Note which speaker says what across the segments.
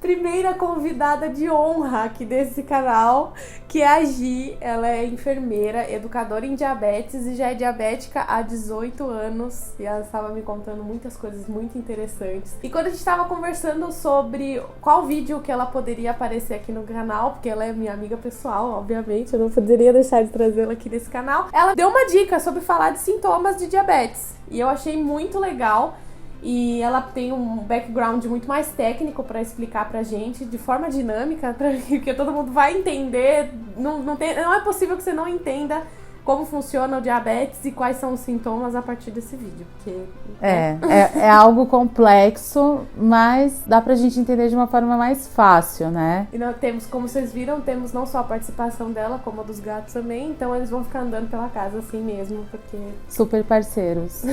Speaker 1: primeira convidada de honra aqui desse canal, que é a Gi. Ela é enfermeira, educadora em diabetes e já é diabética há 18 anos. E ela estava me contando muitas coisas muito interessantes. E quando a gente estava conversando sobre qual vídeo que ela poderia aparecer aqui no canal, porque ela é minha amiga pessoal, obviamente, eu não poderia deixar de trazê-la aqui nesse canal, ela deu uma dica sobre falar de sintomas de diabetes. E eu achei muito legal. E ela tem um background muito mais técnico para explicar pra gente, de forma dinâmica, porque todo mundo vai entender. Não é possível que você não entenda como funciona o diabetes e quais são os sintomas a partir desse vídeo. Porque,
Speaker 2: é algo complexo, mas dá pra gente entender de uma forma mais fácil, né?
Speaker 1: E nós temos, como vocês viram, temos não só a participação dela, como a dos gatos também. Então eles vão ficar andando pela casa assim mesmo, porque...
Speaker 2: Super parceiros.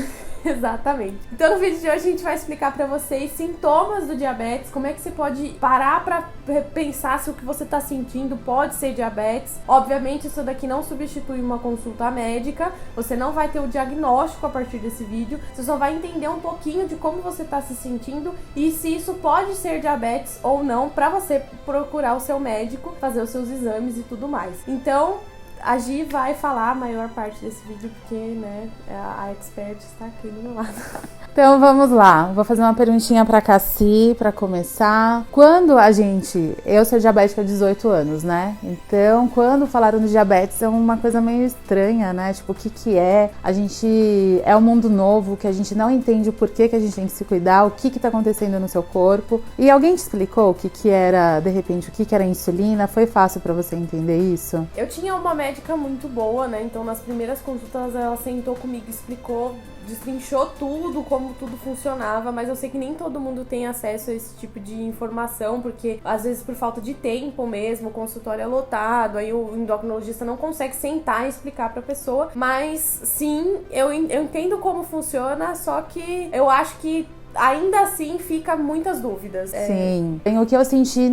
Speaker 1: Exatamente. Então no vídeo de hoje a gente vai explicar pra vocês sintomas do diabetes, como é que você pode parar pra pensar se o que você tá sentindo pode ser diabetes. Obviamente isso daqui não substitui uma consulta médica, você não vai ter o diagnóstico a partir desse vídeo, você só vai entender um pouquinho de como você tá se sentindo e se isso pode ser diabetes ou não, pra você procurar o seu médico, fazer os seus exames e tudo mais. Então a Gi vai falar a maior parte desse vídeo, porque, né, a expert está aqui do meu lado.
Speaker 2: Então vamos lá, vou fazer uma perguntinha pra Cassi pra começar. Eu sou diabética há 18 anos, né? Então, quando falaram de diabetes é uma coisa meio estranha, né? Tipo, o que é? É um mundo novo que a gente não entende o porquê que a gente tem que se cuidar, o que tá acontecendo no seu corpo. E alguém te explicou o que era, de repente, o que era insulina? Foi fácil pra você entender isso?
Speaker 1: Eu tinha uma médica muito boa, né? Então, nas primeiras consultas, ela sentou comigo e explicou, destrinchou tudo, como tudo funcionava, mas eu sei que nem todo mundo tem acesso a esse tipo de informação, porque às vezes por falta de tempo mesmo, o consultório é lotado, aí o endocrinologista não consegue sentar e explicar pra pessoa, mas sim, eu entendo como funciona, só que eu acho que ainda assim fica muitas dúvidas.
Speaker 2: Sim. O que eu senti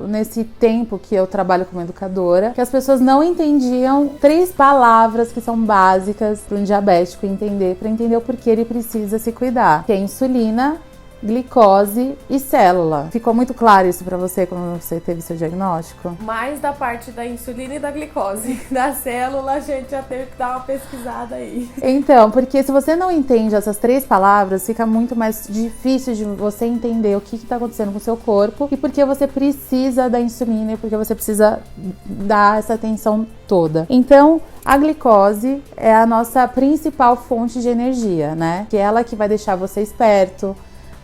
Speaker 2: nesse tempo que eu trabalho como educadora, que as pessoas não entendiam 3 palavras que são básicas para um diabético entender, para entender o porquê ele precisa se cuidar, que é insulina, glicose e célula. Ficou muito claro isso pra você quando você teve seu diagnóstico?
Speaker 1: Mais da parte da insulina e da glicose. Da célula a gente já teve que dar uma pesquisada aí.
Speaker 2: Então, porque se você não entende essas 3 palavras, fica muito mais difícil de você entender o que tá acontecendo com o seu corpo e por que você precisa da insulina e por que você precisa dar essa atenção toda. Então, a glicose é a nossa principal fonte de energia, né? Que é ela que vai deixar você esperto,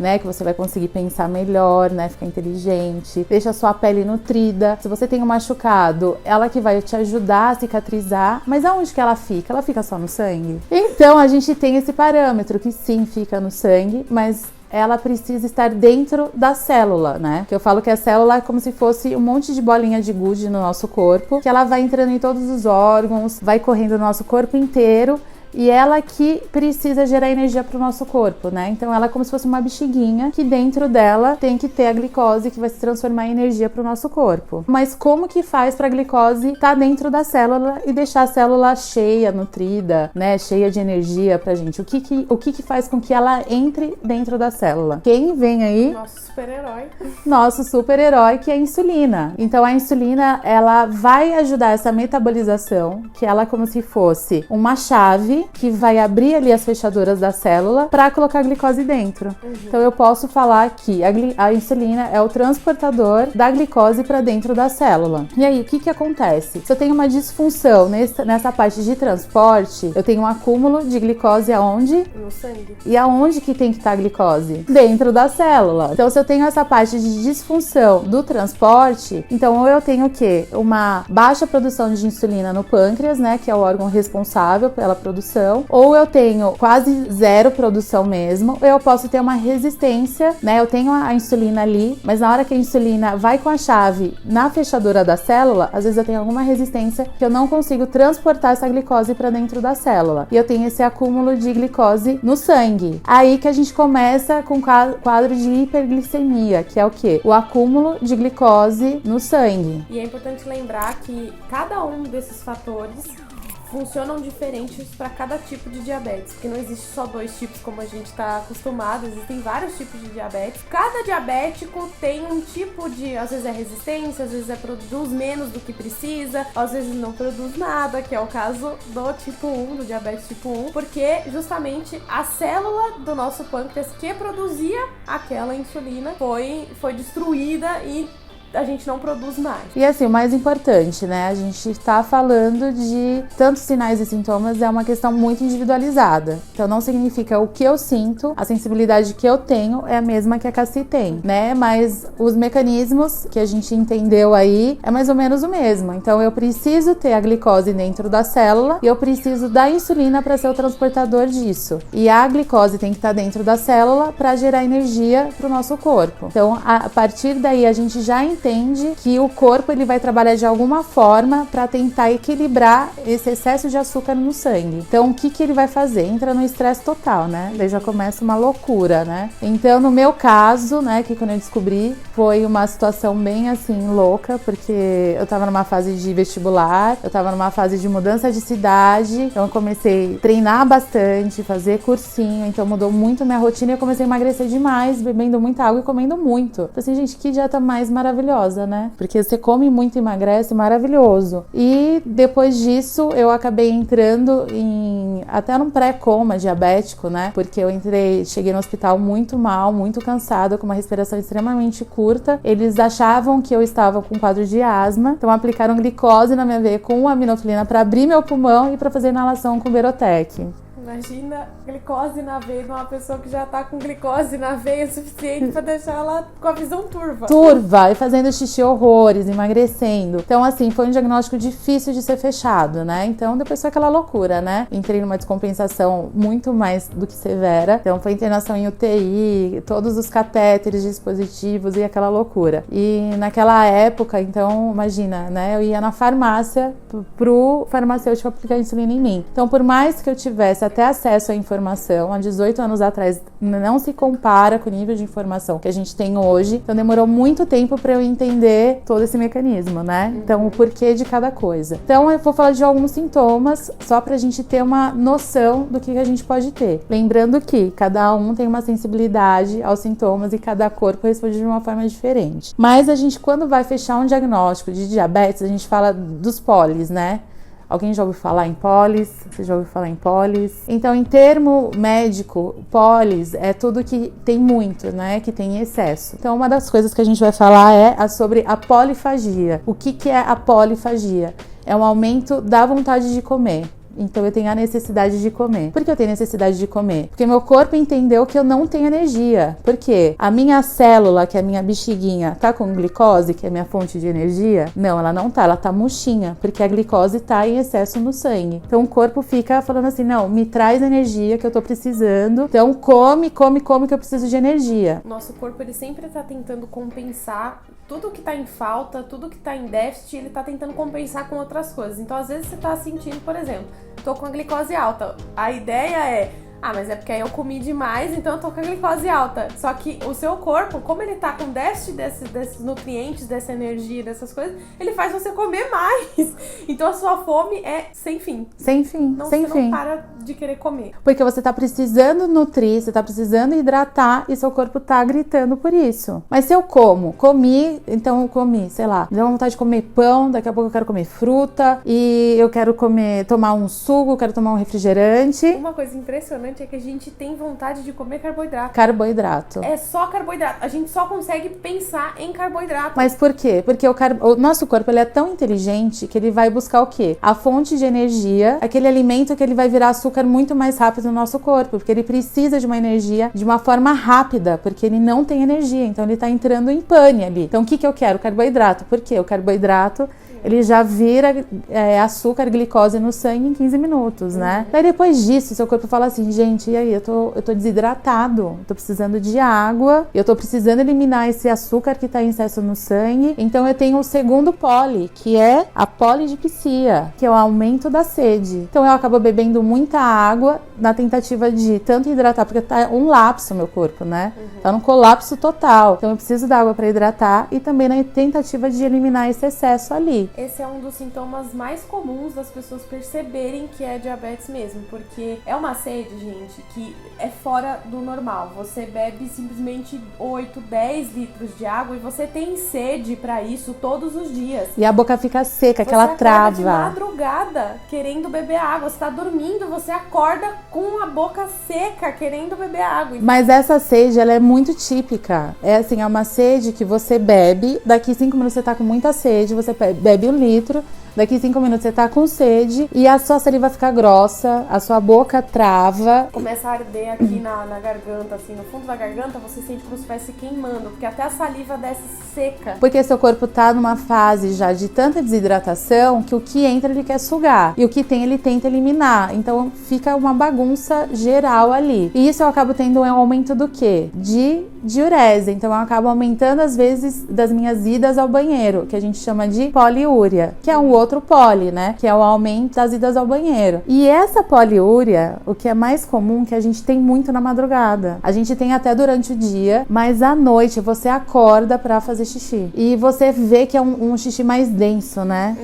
Speaker 2: né, que você vai conseguir pensar melhor, né, ficar inteligente, deixa a sua pele nutrida. Se você tem um machucado, ela que vai te ajudar a cicatrizar. Mas aonde que ela fica? Ela fica só no sangue? Então a gente tem esse parâmetro que sim, fica no sangue, mas ela precisa estar dentro da célula, né? Que eu falo que a célula é como se fosse um monte de bolinha de gude no nosso corpo, que ela vai entrando em todos os órgãos, vai correndo no nosso corpo inteiro. E ela que precisa gerar energia para o nosso corpo, né? Então ela é como se fosse uma bexiguinha que dentro dela tem que ter a glicose que vai se transformar em energia para o nosso corpo. Mas como que faz para a glicose estar dentro da célula e deixar a célula cheia, nutrida, né? Cheia de energia pra gente? O que faz com que ela entre dentro da célula? Quem vem aí?
Speaker 1: Nosso super-herói.
Speaker 2: Nosso super-herói, que é a insulina. Então a insulina, ela vai ajudar essa metabolização, que ela é como se fosse uma chave que vai abrir ali as fechaduras da célula para colocar a glicose dentro. Então eu posso falar que a insulina é o transportador da glicose para dentro da célula. E aí, o que acontece? Se eu tenho uma disfunção nessa parte de transporte, eu tenho um acúmulo de glicose aonde?
Speaker 1: No sangue.
Speaker 2: E aonde que tem que estar a glicose? Dentro da célula. Então se eu tenho essa parte de disfunção do transporte, então ou eu tenho o quê? Uma baixa produção de insulina no pâncreas, né, que é o órgão responsável pela produção, ou eu tenho quase zero produção mesmo, ou eu posso ter uma resistência, né? Eu tenho a insulina ali, mas na hora que a insulina vai com a chave na fechadura da célula, às vezes eu tenho alguma resistência que eu não consigo transportar essa glicose para dentro da célula. E eu tenho esse acúmulo de glicose no sangue. Aí que a gente começa com quadro de hiperglicemia, que é o quê? O acúmulo de glicose no sangue.
Speaker 1: E é importante lembrar que cada um desses fatores funcionam diferentes para cada tipo de diabetes, porque não existe só 2 tipos como a gente está acostumado, existem vários tipos de diabetes. Cada diabético tem um tipo de, às vezes é resistência, às vezes produz menos do que precisa, às vezes não produz nada, que é o caso do tipo 1, do diabetes tipo 1, porque justamente a célula do nosso pâncreas que produzia aquela insulina foi destruída e a gente não produz mais.
Speaker 2: E assim, o mais importante, né? A gente tá falando de tantos sinais e sintomas, é uma questão muito individualizada. Então não significa o que eu sinto, a sensibilidade que eu tenho é a mesma que a Cassi tem, né? Mas os mecanismos que a gente entendeu aí é mais ou menos o mesmo. Então eu preciso ter a glicose dentro da célula e eu preciso da insulina para ser o transportador disso. E a glicose tem que estar dentro da célula para gerar energia para o nosso corpo. Então a partir daí a gente já entende que o corpo ele vai trabalhar de alguma forma para tentar equilibrar esse excesso de açúcar no sangue. Então, o que ele vai fazer? Entra no estresse total, né? Daí já começa uma loucura, né? Então, no meu caso, né, que quando eu descobri, foi uma situação bem assim, louca, porque eu tava numa fase de vestibular, eu tava numa fase de mudança de cidade, então eu comecei a treinar bastante, fazer cursinho, então mudou muito minha rotina e eu comecei a emagrecer demais, bebendo muita água e comendo muito. Então, assim, gente, que dieta mais maravilhosa, né? Porque você come muito e emagrece, maravilhoso. E depois disso, eu acabei entrando até num pré-coma diabético, né? Porque eu cheguei no hospital muito mal, muito cansada, com uma respiração extremamente curta. Eles achavam que eu estava com quadro de asma, então aplicaram glicose na minha veia com aminofilina para abrir meu pulmão e para fazer inalação com Berotec.
Speaker 1: Imagina glicose na veia de uma pessoa que já tá com glicose na veia o suficiente pra deixar ela com a visão turva.
Speaker 2: Turva, e fazendo xixi horrores, emagrecendo. Então, assim, foi um diagnóstico difícil de ser fechado, né? Então, depois foi aquela loucura, né? Entrei numa descompensação muito mais do que severa. Então, foi internação em UTI, todos os catéteres, dispositivos e aquela loucura. E naquela época, então, imagina, né? Eu ia na farmácia pro farmacêutico aplicar insulina em mim. Então, por mais que eu tivesse até acesso à informação, há 18 anos atrás, não se compara com o nível de informação que a gente tem hoje. Então demorou muito tempo para eu entender todo esse mecanismo, né? Então o porquê de cada coisa. Então eu vou falar de alguns sintomas, só pra gente ter uma noção do que a gente pode ter. Lembrando que cada um tem uma sensibilidade aos sintomas e cada corpo responde de uma forma diferente. Mas a gente, quando vai fechar um diagnóstico de diabetes, a gente fala dos pólis, né? Alguém já ouviu falar em pólis? Você já ouviu falar em pólis? Então, em termo médico, pólis é tudo que tem muito, né? Que tem excesso. Então, uma das coisas que a gente vai falar é sobre a polifagia. O que é a polifagia? É um aumento da vontade de comer. Então eu tenho a necessidade de comer. Por que eu tenho necessidade de comer? Porque meu corpo entendeu que eu não tenho energia. Por quê? A minha célula, que é a minha bexiguinha, tá com glicose, que é a minha fonte de energia? Não, ela não tá, ela tá murchinha, porque a glicose tá em excesso no sangue. Então o corpo fica falando assim, não, me traz energia que eu tô precisando. Então come que eu preciso de energia.
Speaker 1: Nosso corpo, ele sempre tá tentando compensar tudo que tá em falta, tudo que tá em déficit, ele tá tentando compensar com outras coisas. Então às vezes você tá sentindo, por exemplo, tô com a glicose alta. A ideia é, mas é porque aí eu comi demais, então eu tô com a glicose alta. Só que o seu corpo, como ele tá com déficit desses nutrientes, dessa energia, dessas coisas, ele faz você comer mais. Então a sua fome é sem fim.
Speaker 2: Sem fim, sem fim.
Speaker 1: Não para de querer comer.
Speaker 2: Porque você tá precisando nutrir, você tá precisando hidratar e seu corpo tá gritando por isso. Mas se eu comi, então eu comi, sei lá, me deu vontade de comer pão, daqui a pouco eu quero comer fruta e eu quero tomar um suco, eu quero tomar um refrigerante.
Speaker 1: Uma coisa impressionante é que a gente tem vontade de comer carboidrato.
Speaker 2: Carboidrato.
Speaker 1: É só carboidrato. A gente só consegue pensar em carboidrato.
Speaker 2: Mas por quê? Porque o nosso corpo ele é tão inteligente que ele vai buscar o quê? A fonte de energia, aquele alimento que ele vai virar açúcar muito mais rápido no nosso corpo, porque ele precisa de uma energia de uma forma rápida, porque ele não tem energia, então ele tá entrando em pane ali. Então o que eu quero? Carboidrato. Por quê? O carboidrato ele já vira açúcar, glicose no sangue em 15 minutos, né? Daí depois disso, seu corpo fala assim, gente, e aí? Eu tô desidratado, eu tô precisando de água, eu tô precisando eliminar esse açúcar que tá em excesso no sangue. Então eu tenho o segundo poli, que é a polidipsia, que é o aumento da sede. Então eu acabo bebendo muita água, na tentativa de tanto hidratar, porque tá um lapso no meu corpo, né? Tá num colapso total. Então eu preciso da água para hidratar e também na tentativa de eliminar esse excesso ali.
Speaker 1: Esse é um dos sintomas mais comuns das pessoas perceberem que é diabetes mesmo, porque é uma sede, gente, que é fora do normal. Você bebe simplesmente 8, 10 litros de água e você tem sede pra isso todos os dias.
Speaker 2: E a boca fica seca, que ela trava.
Speaker 1: Você acorda de madrugada querendo beber água. Você tá dormindo, você acorda com a boca seca querendo beber água.
Speaker 2: Mas essa sede, ela é muito típica. É assim, é uma sede que você bebe, daqui 5 minutos você tá com muita sede, você bebe 1 litro, daqui 5 minutos você tá com sede e a sua saliva fica grossa, a sua boca trava.
Speaker 1: Começa a arder aqui na garganta, assim, no fundo da garganta, você sente como se estivesse queimando, porque até a saliva desce seca.
Speaker 2: Porque seu corpo tá numa fase já de tanta desidratação que o que entra ele quer sugar e o que tem ele tenta eliminar. Então fica uma bagunça geral ali. E isso eu acabo tendo um aumento do quê? De diurese. Então eu acabo aumentando as vezes das minhas idas ao banheiro, que a gente chama de poliúria, que é um outro poli, né? Que é o aumento das idas ao banheiro. E essa poliúria, o que é mais comum, que a gente tem muito na madrugada. A gente tem até durante o dia, mas à noite você acorda pra fazer xixi. E você vê que é um xixi mais denso, né?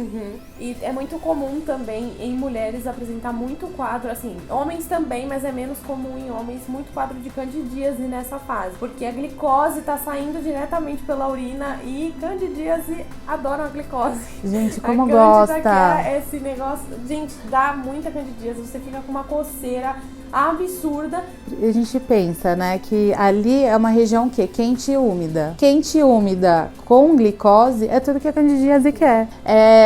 Speaker 1: E é muito comum também em mulheres apresentar muito quadro, assim, homens também, mas é menos comum em homens, muito quadro de candidíase nessa fase, porque a glicose tá saindo diretamente pela urina e candidíase adoram a glicose.
Speaker 2: Gente, como
Speaker 1: a cândida,
Speaker 2: gosta!
Speaker 1: que é esse negócio, gente, dá muita candidíase, você fica com uma coceira absurda.
Speaker 2: A gente pensa, né, que ali é uma região o quê? Quente e úmida. Quente e úmida com glicose é tudo que a candidíase quer.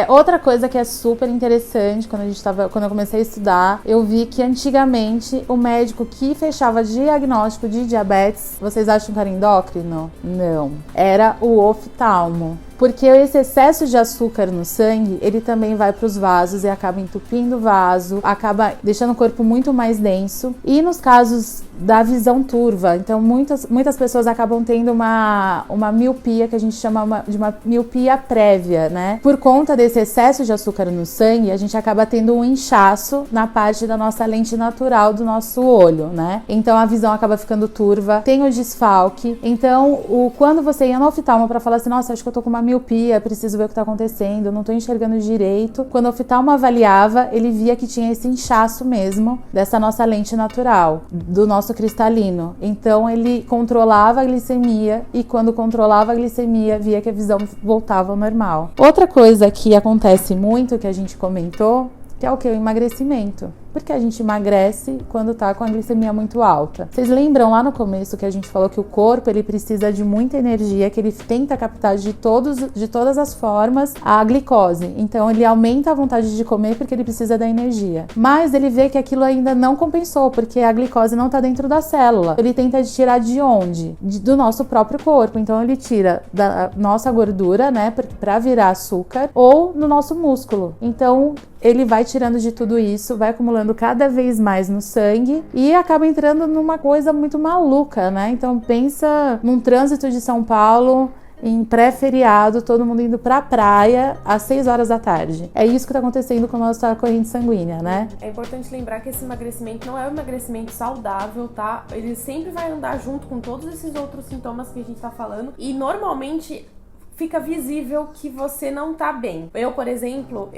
Speaker 2: Outra coisa que é super interessante, quando eu comecei a estudar, eu vi que antigamente o médico que fechava diagnóstico de diabetes, vocês acham que era endócrino? Não. Era o oftalmo. Porque esse excesso de açúcar no sangue, ele também vai para os vasos e acaba entupindo o vaso, acaba deixando o corpo muito mais denso. E nos casos da visão turva, então muitas pessoas acabam tendo uma miopia, que a gente chama de uma miopia prévia, né? Por conta desse excesso de açúcar no sangue, a gente acaba tendo um inchaço na parte da nossa lente natural do nosso olho, né? Então a visão acaba ficando turva, tem o desfalque. Então, quando você ia no oftalmo para falar assim, nossa, acho que eu tô com uma miopia, preciso ver o que tá acontecendo, não tô enxergando direito. Quando o oftalmo avaliava, ele via que tinha esse inchaço mesmo dessa nossa lente natural, do nosso cristalino. Então ele controlava a glicemia e quando controlava a glicemia, via que a visão voltava ao normal. Outra coisa que acontece muito, que a gente comentou, que é o que? O emagrecimento. Porque a gente emagrece quando tá com a glicemia muito alta. Vocês lembram lá no começo que a gente falou que o corpo ele precisa de muita energia, que ele tenta captar de todas as formas a glicose. Então ele aumenta a vontade de comer porque ele precisa da energia. Mas ele vê que aquilo ainda não compensou, porque a glicose não tá dentro da célula. Ele tenta tirar de onde? Do nosso próprio corpo. Então ele tira da nossa gordura, né, pra virar açúcar, ou no nosso músculo. Então ele vai tirando de tudo isso, vai acumulando cada vez mais no sangue e acaba entrando numa coisa muito maluca, né? Então pensa num trânsito de São Paulo em pré-feriado, todo mundo indo pra praia às 6 horas da tarde. É isso que tá acontecendo com a nossa corrente sanguínea, né?
Speaker 1: É importante lembrar que esse emagrecimento não é um emagrecimento saudável, tá? Ele sempre vai andar junto com todos esses outros sintomas que a gente tá falando e normalmente fica visível que você não tá bem. Eu, por exemplo,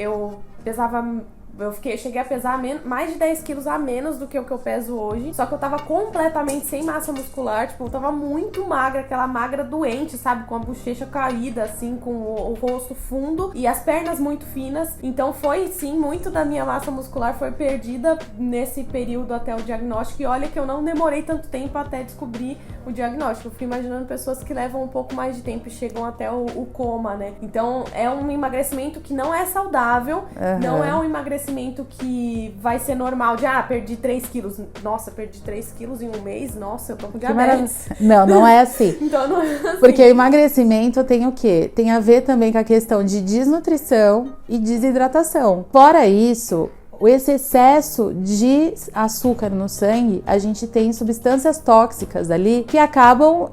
Speaker 1: cheguei a pesar mais de 10 quilos a menos do que o que eu peso hoje. Só que eu tava completamente sem massa muscular. Tipo, eu tava muito magra, aquela magra doente, sabe? Com a bochecha caída, assim, com o rosto fundo e as pernas muito finas. Então foi, sim, muito da minha massa muscular foi perdida nesse período até o diagnóstico. E olha que eu não demorei tanto tempo até descobrir o diagnóstico. Eu fico imaginando pessoas que levam um pouco mais de tempo e chegam até o coma, né? Então é um emagrecimento que não é saudável, não é um emagrecimento que vai ser normal de, perdi 3 quilos. Nossa, perdi 3 quilos em um mês. Nossa, eu tô com diabetes.
Speaker 2: Não é assim.
Speaker 1: Então não é assim.
Speaker 2: Porque o emagrecimento tem o quê? Tem a ver também com a questão de desnutrição e desidratação. Fora isso, esse excesso de açúcar no sangue, a gente tem substâncias tóxicas ali que acabam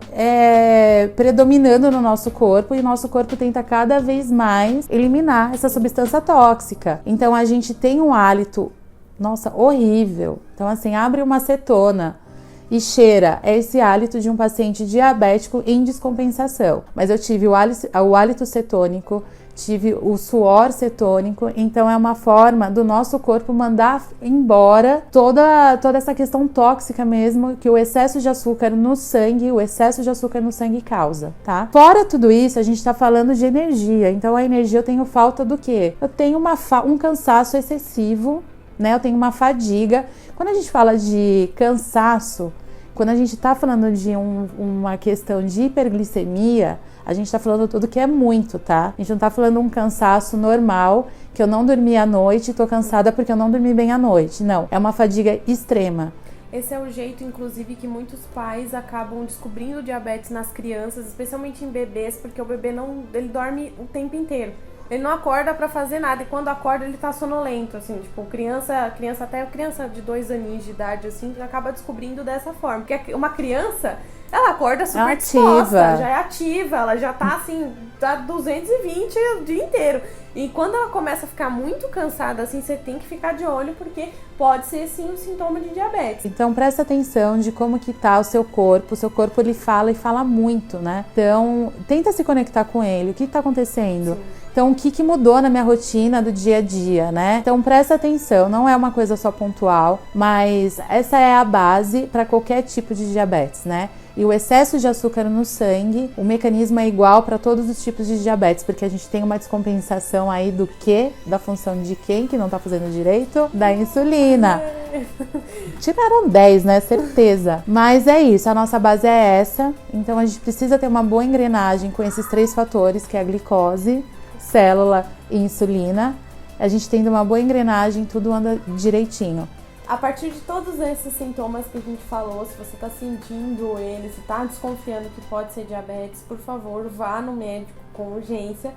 Speaker 2: predominando no nosso corpo e o nosso corpo tenta cada vez mais eliminar essa substância tóxica. Então a gente tem um hálito Nossa, horrível. Então, assim, abre uma acetona e cheira. É esse hálito de um paciente diabético em descompensação. Mas eu tive o hálito cetônico, tive o suor cetônico, então é uma forma do nosso corpo mandar embora toda essa questão tóxica mesmo que o excesso de açúcar no sangue, causa, tá? Fora tudo isso, a gente tá falando de energia, então a energia eu tenho falta do quê? Eu tenho um cansaço excessivo, né? Eu tenho uma fadiga. Quando a gente fala de cansaço, quando a gente tá falando de uma questão de hiperglicemia, a gente tá falando tudo que é muito, tá? A gente não tá falando um cansaço normal, que eu não dormi à noite e tô cansada porque eu não dormi bem à noite. Não, é uma fadiga extrema.
Speaker 1: Esse é o jeito, inclusive, que muitos pais acabam descobrindo diabetes nas crianças, especialmente em bebês, porque o bebê ele dorme o tempo inteiro. Ele não acorda pra fazer nada, e quando acorda ele tá sonolento, assim, tipo, criança de 2 aninhos de idade, assim, acaba descobrindo dessa forma. Porque uma criança, ela acorda super disposta, já é ativa, ela já tá, assim, tá 220 o dia inteiro. E quando ela começa a ficar muito cansada, assim, você tem que ficar de olho, porque pode ser, sim, um sintoma de diabetes.
Speaker 2: Então, presta atenção de como que tá o seu corpo ele fala e fala muito, né? Então, tenta se conectar com ele, o que tá acontecendo? Sim. Então, o que mudou na minha rotina do dia a dia, né? Então, presta atenção, não é uma coisa só pontual, mas essa é a base para qualquer tipo de diabetes, né? E o excesso de açúcar no sangue, o mecanismo é igual para todos os tipos de diabetes, porque a gente tem uma descompensação aí do quê? Da função de quem que não tá fazendo direito? Da insulina. Tiraram 10, né? Certeza. Mas é isso, a nossa base é essa. Então a gente precisa ter uma boa engrenagem com esses 3 fatores, que é a glicose, célula e insulina. A gente tendo uma boa engrenagem, tudo anda direitinho.
Speaker 1: A partir de todos esses sintomas que a gente falou, se você está sentindo eles, se está desconfiando que pode ser diabetes, por favor, vá no médico com urgência,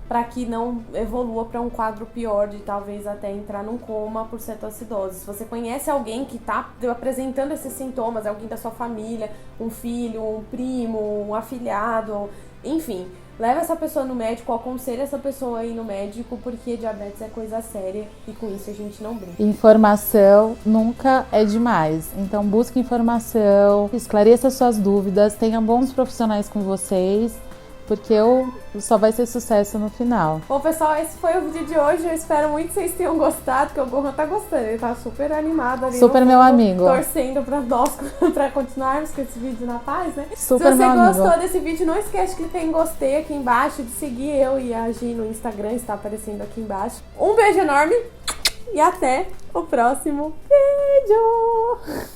Speaker 1: para que não evolua para um quadro pior, de talvez até entrar num coma por cetoacidose. Se você conhece alguém que está apresentando esses sintomas, alguém da sua família, um filho, um primo, um afilhado, enfim, leva essa pessoa no médico, aconselha essa pessoa a ir no médico, porque diabetes é coisa séria e com isso a gente não brinca.
Speaker 2: Informação nunca é demais. Então busque informação, esclareça suas dúvidas, tenha bons profissionais com vocês, porque só vai ser sucesso no final.
Speaker 1: Bom, pessoal, esse foi o vídeo de hoje. Eu espero muito que vocês tenham gostado, que o Gohan tá gostando. Ele tá super animado ali.
Speaker 2: Super meu amigo.
Speaker 1: Torcendo pra nós, pra continuarmos com esse vídeo na paz, né?
Speaker 2: Super
Speaker 1: Se você
Speaker 2: meu
Speaker 1: gostou
Speaker 2: amigo
Speaker 1: desse vídeo, não esquece de clicar em gostei aqui embaixo, de seguir eu e a Gi no Instagram, está aparecendo aqui embaixo. Um beijo enorme e até o próximo vídeo!